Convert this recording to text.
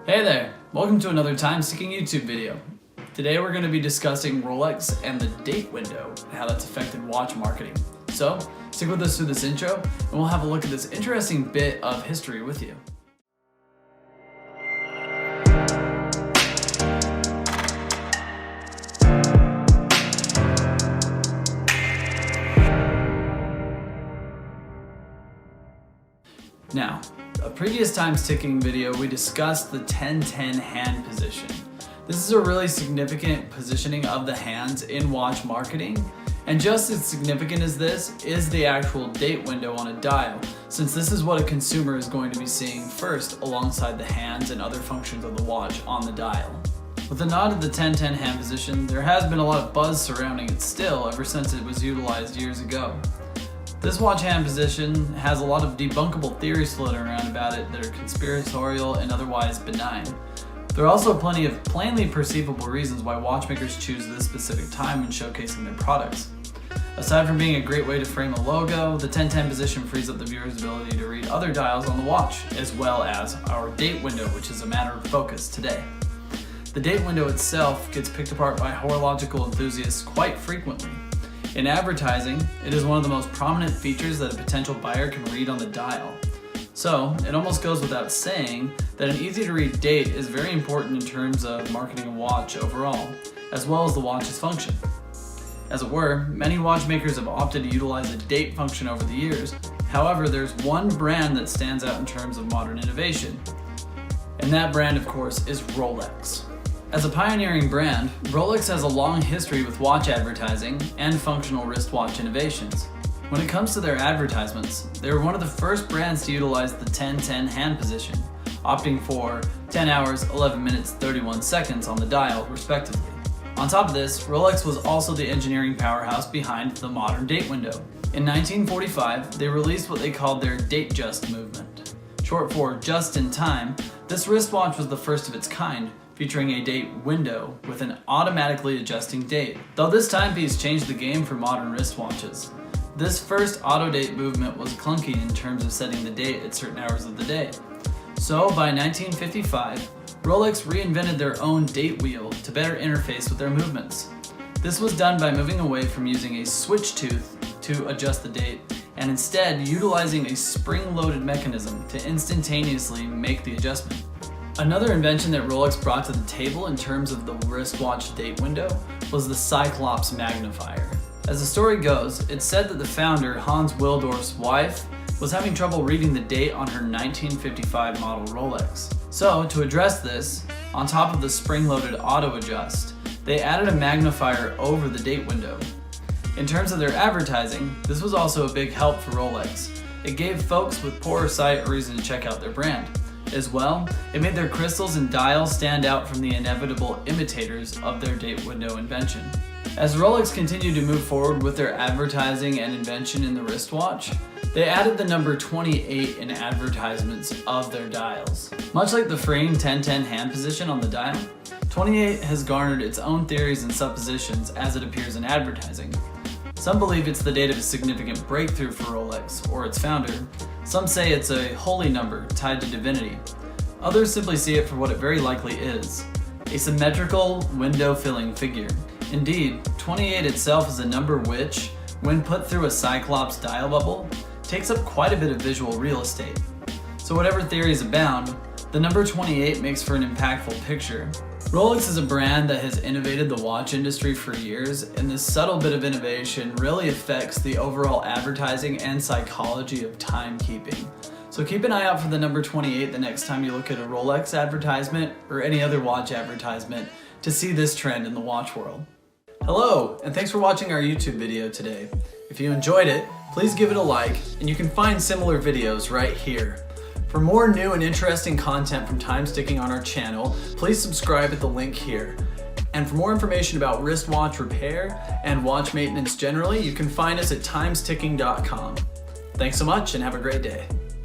Hey there, welcome to another time-seeking YouTube video. Today we're going to be discussing Rolex and the date window and how that's affected watch marketing. So stick with us through this intro and we'll have a look at this interesting bit of history with you. Now, a previous time-ticking video, we discussed the 10-10 hand position. This is a really significant positioning of the hands in watch marketing, and just as significant as this is the actual date window on a dial, since this is what a consumer is going to be seeing first alongside the hands and other functions of the watch on the dial. With the nod of the 10-10 hand position, there has been a lot of buzz surrounding it still ever since it was utilized years ago. This watch hand position has a lot of debunkable theories floating around about it that are conspiratorial and otherwise benign. There are also plenty of plainly perceivable reasons why watchmakers choose this specific time when showcasing their products. Aside from being a great way to frame a logo, the 10-10 position frees up the viewer's ability to read other dials on the watch, as well as our date window, which is a matter of focus today. The date window itself gets picked apart by horological enthusiasts quite frequently. In advertising, it is one of the most prominent features that a potential buyer can read on the dial. So, it almost goes without saying that an easy-to-read date is very important in terms of marketing a watch overall, as well as the watch's function. As it were, many watchmakers have opted to utilize a date function over the years. However, there's one brand that stands out in terms of modern innovation, and that brand, of course, is Rolex. As a pioneering brand, Rolex has a long history with watch advertising and functional wristwatch innovations. When it comes to their advertisements, they were one of the first brands to utilize the 10-10 hand position, opting for 10 hours, 11 minutes, 31 seconds on the dial, respectively. On top of this, Rolex was also the engineering powerhouse behind the modern date window. In 1945, they released what they called their Date Just movement. Short for just in time, this wristwatch was the first of its kind, featuring a date window with an automatically adjusting date. Though this timepiece changed the game for modern wristwatches, this first auto-date movement was clunky in terms of setting the date at certain hours of the day. So by 1955, Rolex reinvented their own date wheel to better interface with their movements. This was done by moving away from using a switch tooth to adjust the date and instead utilizing a spring-loaded mechanism to instantaneously make the adjustment. Another invention that Rolex brought to the table in terms of the wristwatch date window was the Cyclops magnifier. As the story goes, it's said that the founder, Hans Willdorf's wife, was having trouble reading the date on her 1955 model Rolex. So, to address this, on top of the spring-loaded auto adjust, they added a magnifier over the date window. In terms of their advertising, this was also a big help for Rolex. It gave folks with poorer sight a reason to check out their brand. As well, it made their crystals and dials stand out from the inevitable imitators of their date window invention. As Rolex continued to move forward with their advertising and invention in the wristwatch, they added the number 28 in advertisements of their dials. Much like the framed 10-10 hand position on the dial, 28 has garnered its own theories and suppositions as it appears in advertising. Some believe it's the date of a significant breakthrough for Rolex or its founder. Some say it's a holy number tied to divinity. Others simply see it for what it very likely is, a symmetrical, window-filling figure. Indeed, 28 itself is a number which, when put through a Cyclops dial bubble, takes up quite a bit of visual real estate. So whatever theories abound, the number 28 makes for an impactful picture. Rolex is a brand that has innovated the watch industry for years, and this subtle bit of innovation really affects the overall advertising and psychology of timekeeping. So keep an eye out for the number 28 the next time you look at a Rolex advertisement or any other watch advertisement to see this trend in the watch world. Hello, and thanks for watching our YouTube video today. If you enjoyed it, please give it a like, and you can find similar videos right here. For more new and interesting content from Time-Sticking on our channel, please subscribe at the link here. And for more information about wristwatch repair and watch maintenance generally, you can find us at timesticking.com. Thanks so much and have a great day.